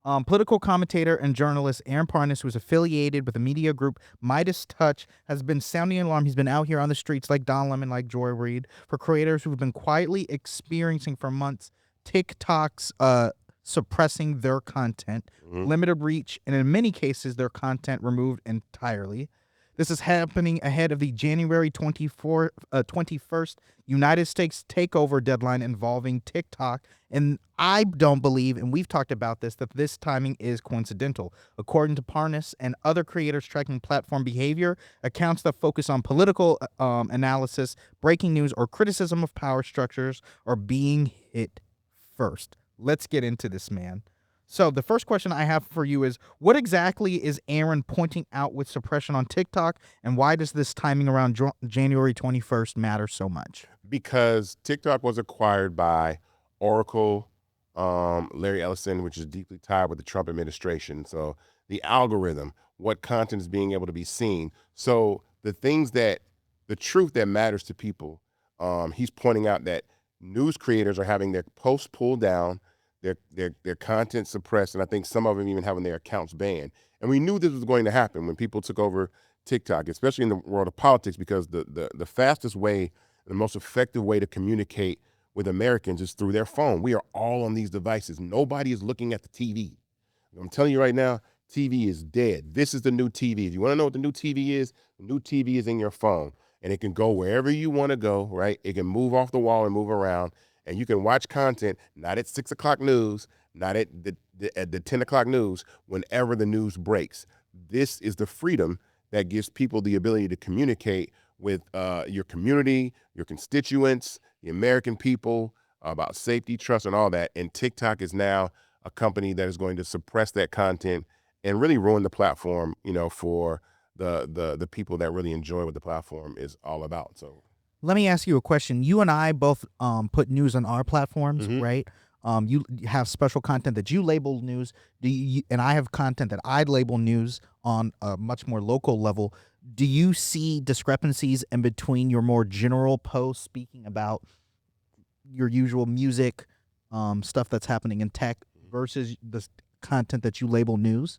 Political commentator and journalist Aaron Parnas, who's affiliated with the media group Midas Touch, has been sounding an alarm. He's been out here on the streets like Don Lemon, like Joy Reid, for creators who've been quietly experiencing for months TikTok's suppressing their content, Mhm. limited reach, and in many cases, their content removed entirely. This is happening ahead of the January 21st United States takeover deadline involving TikTok. And I don't believe, and we've talked about this, that this timing is coincidental. According to Parnas and other creators tracking platform behavior, accounts that focus on political analysis, breaking news, or criticism of power structures are being hit first. Let's get into this, man. So the first question I have for you is, what exactly is Aaron pointing out with suppression on TikTok, and why does this timing around January 21st matter so much? Because TikTok was acquired by Oracle, Larry Ellison, which is deeply tied with the Trump administration. So the algorithm, what content is being able to be seen. So the truth that matters to people, he's pointing out that news creators are having their posts pulled down, their content suppressed, and I think some of them even having their accounts banned. And we knew this was going to happen when people took over TikTok, especially in the world of politics, because the fastest way, the most effective way to communicate with Americans is through their phone. We are all on these devices. Nobody is looking at the TV. I'm telling you right now, TV is dead. This is the new TV. If you want to know what the new TV is, the new TV is in your phone, and it can go wherever you want to go, right? It can move off the wall and move around, and you can watch content not at 6 o'clock news, not at the 10 o'clock news, whenever the news breaks. This is the freedom that gives people the ability to communicate with your community, your constituents, the American people, about safety, trust, and all that. And TikTok is now a company that is going to suppress that content and really ruin the platform, for the people that really enjoy what the platform is all about. So, Let me ask you a question. You and I both put news on our platforms, mhm. right? You have special content that you label news. And I have content that I label news on a much more local level. Do you see discrepancies in between your more general posts speaking about your usual music, stuff that's happening in tech, versus the content that you label news?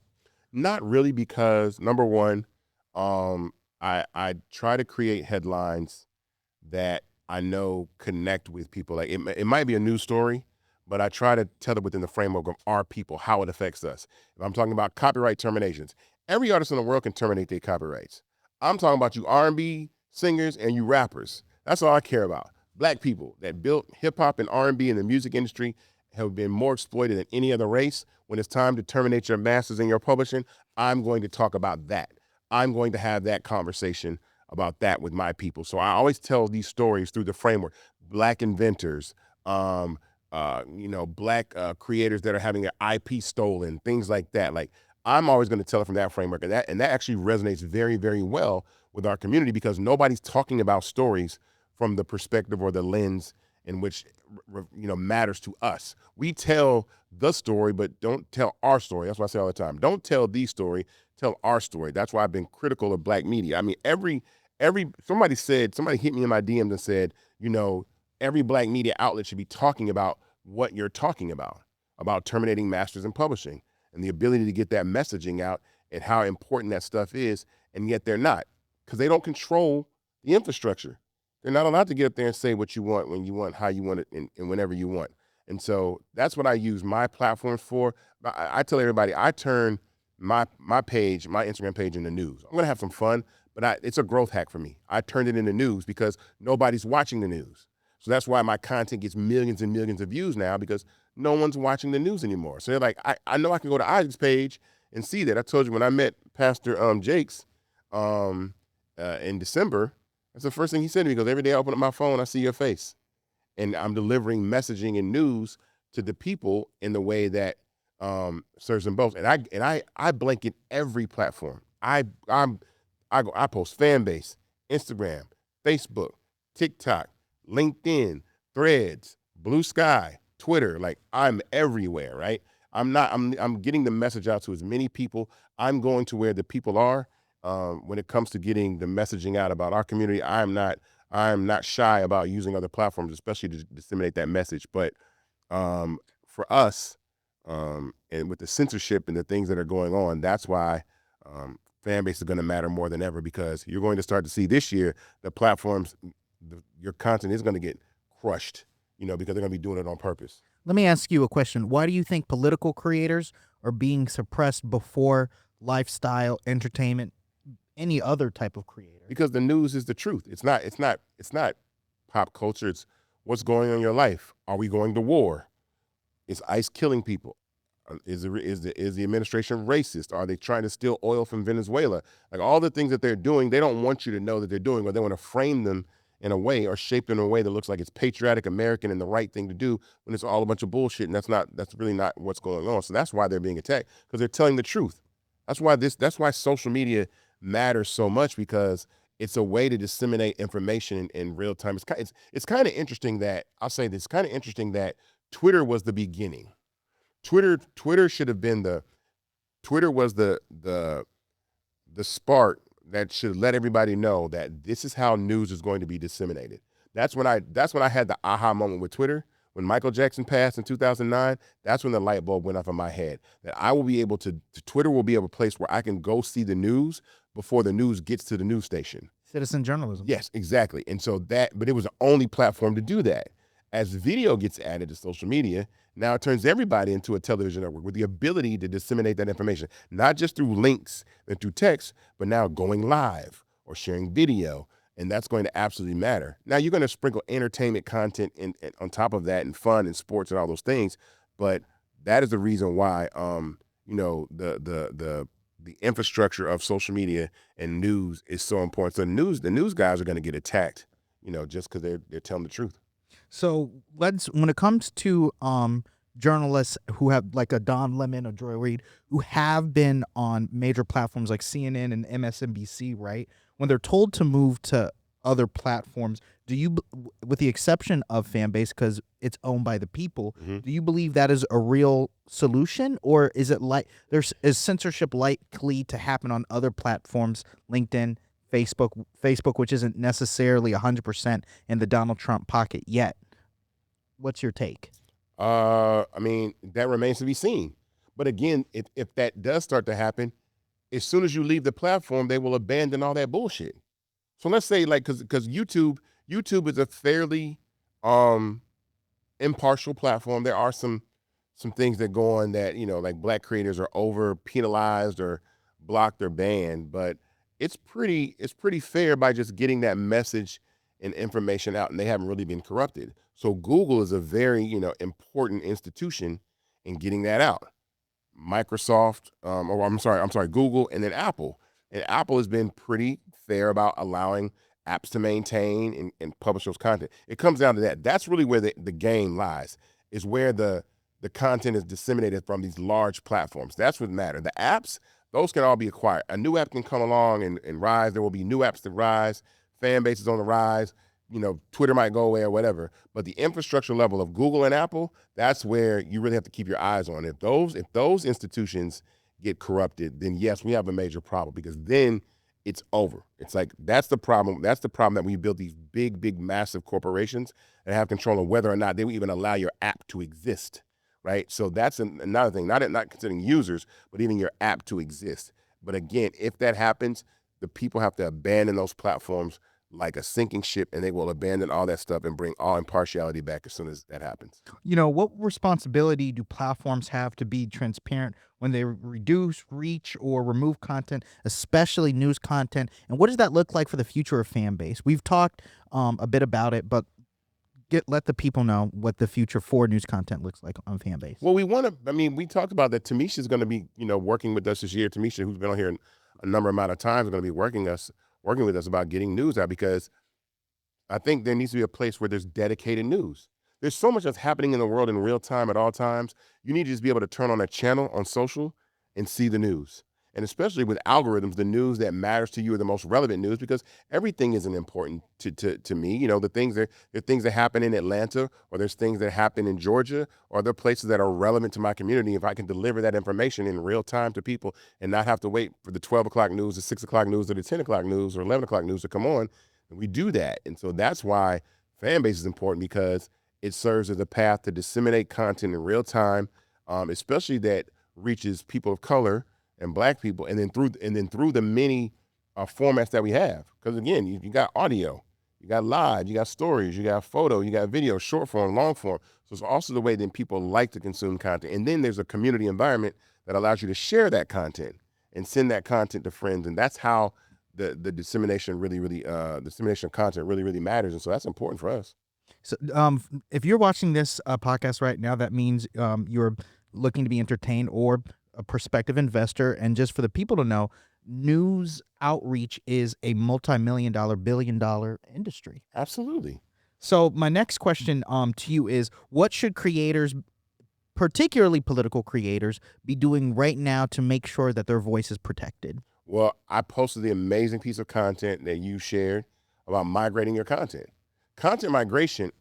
Not really, because number one, I try to create headlines that I know connect with people. Like it might be a news story, but I try to tell it within the framework of our people, how it affects us. If I'm talking about copyright terminations, every artist in the world can terminate their copyrights. I'm talking about you R&B singers and you rappers. That's all I care about. Black people that built hip hop and R&B in the music industry have been more exploited than any other race. When it's time to terminate your masters and your publishing, I'm going to talk about that. I'm going to have that conversation about that with my people. So I always tell these stories through the framework. Black inventors, black creators that are having their IP stolen, things like that. Like, I'm always going to tell it from that framework, and that actually resonates very, very well with our community, because nobody's talking about stories from the perspective or the lens in which matters to us. We tell the story, but don't tell our story. That's what I say all the time. Don't tell the story, tell our story. That's why I've been critical of black media. I mean, somebody hit me in my DMs and said, every black media outlet should be talking about what you're talking about terminating masters and publishing, and the ability to get that messaging out and how important that stuff is. And yet they're not, because they don't control the infrastructure. They're not allowed to get up there and say what you want, when you want, how you want it, and whenever you want. And so that's what I use my platforms for. I tell everybody, I turn my page, my Instagram page, into news. I'm gonna have some fun, but it's a growth hack for me. I turned it into news because nobody's watching the news. So that's why my content gets millions and millions of views now, because no one's watching the news anymore. So they're like, I know I can go to Isaac's page and see that. I told you when I met Pastor Jakes in December, that's the first thing he said to me. He goes, every day I open up my phone, I see your face. And I'm delivering messaging and news to the people in the way that serves them both. And I blanket every platform. I post fan base, Instagram, Facebook, TikTok, LinkedIn, Threads, Blue Sky, Twitter. Like, I'm everywhere, right? I'm getting the message out to as many people. I'm going to where the people are. When it comes to getting the messaging out about our community, I'm not shy about using other platforms, especially to disseminate that message. But for us, And with the censorship and the things that are going on, that's why fan base is going to matter more than ever, because you're going to start to see this year the platforms, your content is going to get crushed, because they're going to be doing it on purpose. Let me ask you a question. Why do you think political creators are being suppressed before lifestyle, entertainment, any other type of creator? Because the news is the truth. It's not pop culture. It's what's going on in your life. Are we going to war? Is ICE killing people? Is the administration racist? Are they trying to steal oil from Venezuela? Like, all the things that they're doing, they don't want you to know that they're doing, or they want to frame them in a way or shape them in a way that looks like it's patriotic, American, and the right thing to do, when it's all a bunch of bullshit, and that's really not what's going on. So that's why they're being attacked, because they're telling the truth. That's why social media matters so much, because it's a way to disseminate information in real time. It's kind of interesting that, I'll say this, kind of interesting that Twitter was the beginning. Twitter should have been Twitter was the spark that should let everybody know that this is how news is going to be disseminated. That's when I had the aha moment with Twitter. When Michael Jackson passed in 2009, that's when the light bulb went off in my head, that I will be able to Twitter will be a place where I can go see the news before the news gets to the news station. Citizen journalism. Yes, exactly. And so but it was the only platform to do that. As video gets added to social media, now it turns everybody into a television network with the ability to disseminate that information, not just through links and through text, but now going live or sharing video. And that's going to absolutely matter. Now, you're going to sprinkle entertainment content in on top of that, and fun and sports and all those things. But that is the reason why, the infrastructure of social media and news is so important. So the news guys are going to get attacked, just because they're telling the truth. So when it comes to journalists who have, like a Don Lemon or Joy Reid, who have been on major platforms like CNN and MSNBC, right? When they're told to move to other platforms, with the exception of Fanbase, because it's owned by the people, do you believe that is a real solution, or is it is censorship likely to happen on other platforms, LinkedIn, Facebook, which isn't necessarily 100% in the Donald Trump pocket yet? What's your take? I mean, that remains to be seen. But again, if that does start to happen, as soon as you leave the platform, they will abandon all that bullshit. So let's say, like, because YouTube is a fairly impartial platform. There are some things that go on that, like black creators are over penalized or blocked or banned, but it's pretty fair by just getting that message and information out, and they haven't really been corrupted. So Google is a very, important institution in getting that out. Microsoft, Google, and then Apple. And Apple has been pretty fair about allowing apps to maintain and publish those content. It comes down to that. That's really where the game lies, is where the content is disseminated from these large platforms. That's what matters. The apps, those can all be acquired. A new app can come along and rise. There will be new apps that rise. Fan base is on the rise. Twitter might go away or whatever. But the infrastructure level of Google and Apple, that's where you really have to keep your eyes on. If those institutions get corrupted, then yes, we have a major problem, because then it's over. It's like, that's the problem. That's the problem, that we build these big, massive corporations that have control of whether or not they will even allow your app to exist, right? So that's another thing, not considering users, but even your app to exist. But again, if that happens, the people have to abandon those platforms like a sinking ship, and they will abandon all that stuff and bring all impartiality back as soon as that happens. What responsibility do platforms have to be transparent when they reduce, reach, or remove content, especially news content? And what does that look like for the future of Fanbase? We've talked a bit about it, but let the people know what the future for news content looks like on Fanbase. Well, we talked about that. Tamisha's going to be, working with us this year. Tamisha, who's been on here a number amount of times, is going to be working with us about getting news out, because I think there needs to be a place where there's dedicated news. There's so much that's happening in the world in real time at all times. You need to just be able to turn on a channel on social and see the news. And especially with algorithms, the news that matters to you are the most relevant news, because everything isn't important to me. There are things that happen in Atlanta, or there's things that happen in Georgia, or there are places that are relevant to my community. If I can deliver that information in real time to people and not have to wait for the 12 o'clock news, the 6 o'clock news, or the 10 o'clock news, or 11 o'clock news to come on, and we do that. And so that's why Fanbase is important, because it serves as a path to disseminate content in real time, especially that reaches people of color and Black people, and then through the many formats that we have. Because again, you got audio, you got live, you got stories, you got photo, you got video, short form, long form. So it's also the way that people like to consume content. And then there's a community environment that allows you to share that content and send that content to friends. And that's how the dissemination dissemination of content really matters. And so that's important for us. So, if you're watching this podcast right now, that means you're looking to be entertained or a prospective investor. And just for the people to know, news outreach is a multi-million-dollar, billion-dollar industry. Absolutely. So my next question to you is, what should creators, particularly political creators, be doing right now to make sure that their voice is protected? Well, I posted the amazing piece of content that you shared about migrating your content. Content migration,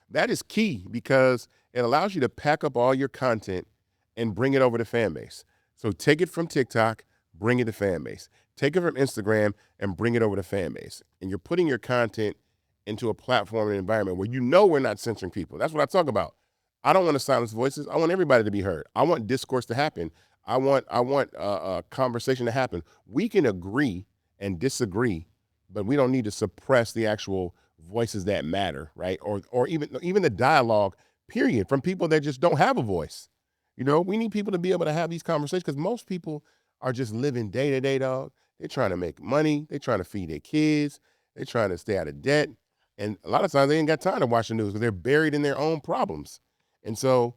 that is key because it allows you to pack up all your content and bring it over to fan base. So take it from TikTok, bring it to fan base. Take it from Instagram and bring it over to fan base. And you're putting your content into a platform and environment where we're not censoring people. That's what I talk about. I don't want to silence voices. I want everybody to be heard. I want discourse to happen. I want a conversation to happen. We can agree and disagree, but we don't need to suppress the actual voices that matter, right? Or even the dialogue, period, from people that just don't have a voice. We need people to be able to have these conversations because most people are just living day to day, dog. They're trying to make money. They're trying to feed their kids. They're trying to stay out of debt. And a lot of times they ain't got time to watch the news because they're buried in their own problems. And so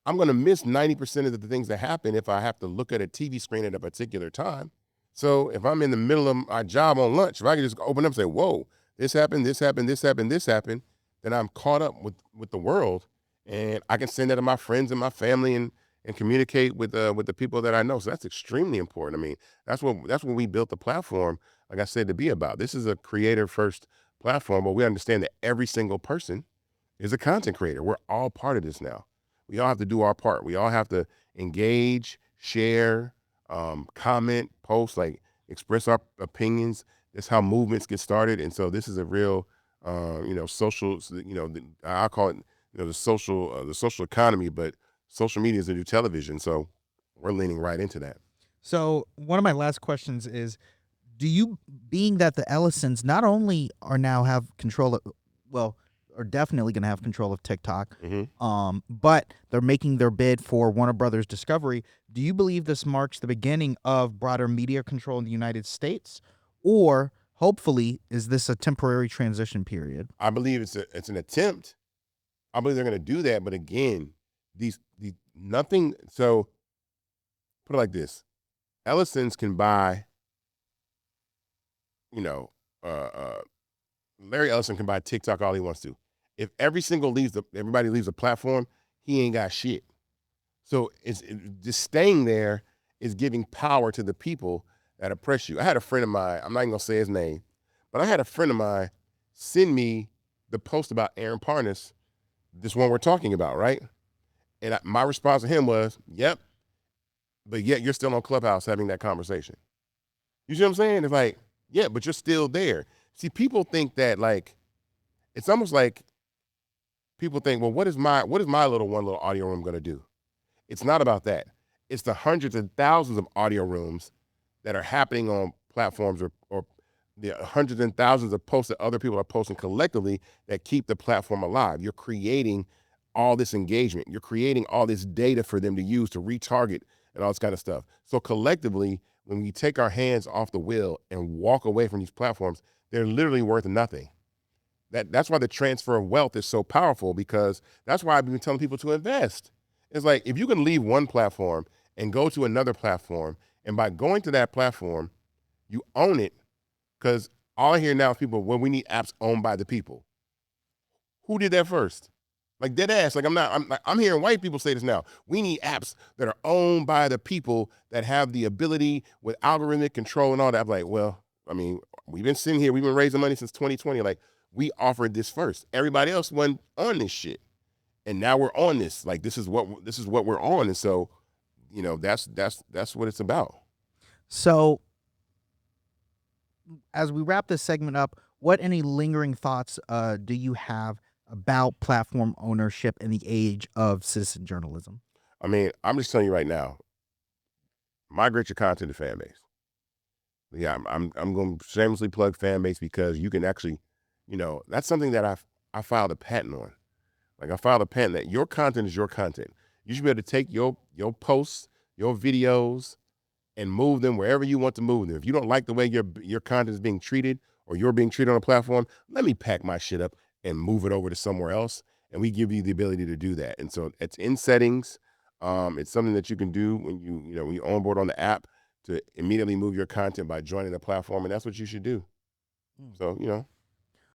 I'm going to miss 90% of the things that happen if I have to look at a TV screen at a particular time. So if I'm in the middle of my job on lunch, if I can just open up and say, whoa, this happened, this happened, this happened, this happened, then I'm caught up with the world. And I can send that to my friends and my family and communicate with the people that I know. So that's extremely important. I mean, that's what we built the platform, like I said, to be about. This is a creator first platform, but we understand that every single person is a content creator. We're all part of this now. We all have to do our part. We all have to engage, share, comment, post, like express our opinions. That's how movements get started. And so this is a real, social, I call it, the social economy, but social media is the new television. So we're leaning right into that. So one of my last questions is, being that the Ellisons not only are now have control of, are definitely going to have control of TikTok, but they're making their bid for Warner Brothers Discovery. Do you believe this marks the beginning of broader media control in the United States, or hopefully is this a temporary transition period? I believe it's an attempt. I believe they're going to do that, but again, these nothing. So put it like this: Ellisons can buy, Larry Ellison can buy TikTok all he wants to. If everybody leaves the platform, he ain't got shit. So just staying there is giving power to the people that oppress you. I had a friend of mine, I'm not even gonna say his name, but I had a friend of mine send me the post about Aaron Parnas, this one we're talking about, right? And my response to him was, yep, but yet you're still on Clubhouse having that conversation. You see what I'm saying? It's like, yeah, but you're still there. See, people think that, like, it's almost like people think, well, what is my little audio room gonna do? It's not about that. It's the hundreds and thousands of audio rooms that are happening on platforms or the hundreds and thousands of posts that other people are posting collectively that keep the platform alive. You're creating all this engagement. You're creating all this data for them to use to retarget and all this kind of stuff. So collectively, when we take our hands off the wheel and walk away from these platforms, they're literally worth nothing. That's why the transfer of wealth is so powerful, because that's why I've been telling people to invest. It's like, if you can leave one platform and go to another platform, and by going to that platform, you own it, because all I hear now is people, well, we need apps owned by the people. Who did that first? Like, dead ass. Like, I'm hearing white people say this now. We need apps that are owned by the people that have the ability with algorithmic control and all that. I'm like, well, I mean, we've been sitting here, we've been raising money since 2020. Like, we offered this first. Everybody else wasn't on this shit. And now we're on this. Like, this is what we're on. And so, that's what it's about. So as we wrap this segment up, what any lingering thoughts do you have about platform ownership in the age of citizen journalism? I mean, I'm just telling you right now, migrate your content to fan base. Yeah, I'm going to shamelessly plug fan base because you can actually, that's something that I filed a patent on. Like I filed a patent that your content is your content. You should be able to take your posts, your videos, and move them wherever you want to move them. If you don't like the way your content is being treated or you're being treated on a platform, let me pack my shit up and move it over to somewhere else. And we give you the ability to do that. And so it's in settings. It's something that you can do when when you onboard on the app to immediately move your content by joining the platform. And that's what you should do. So,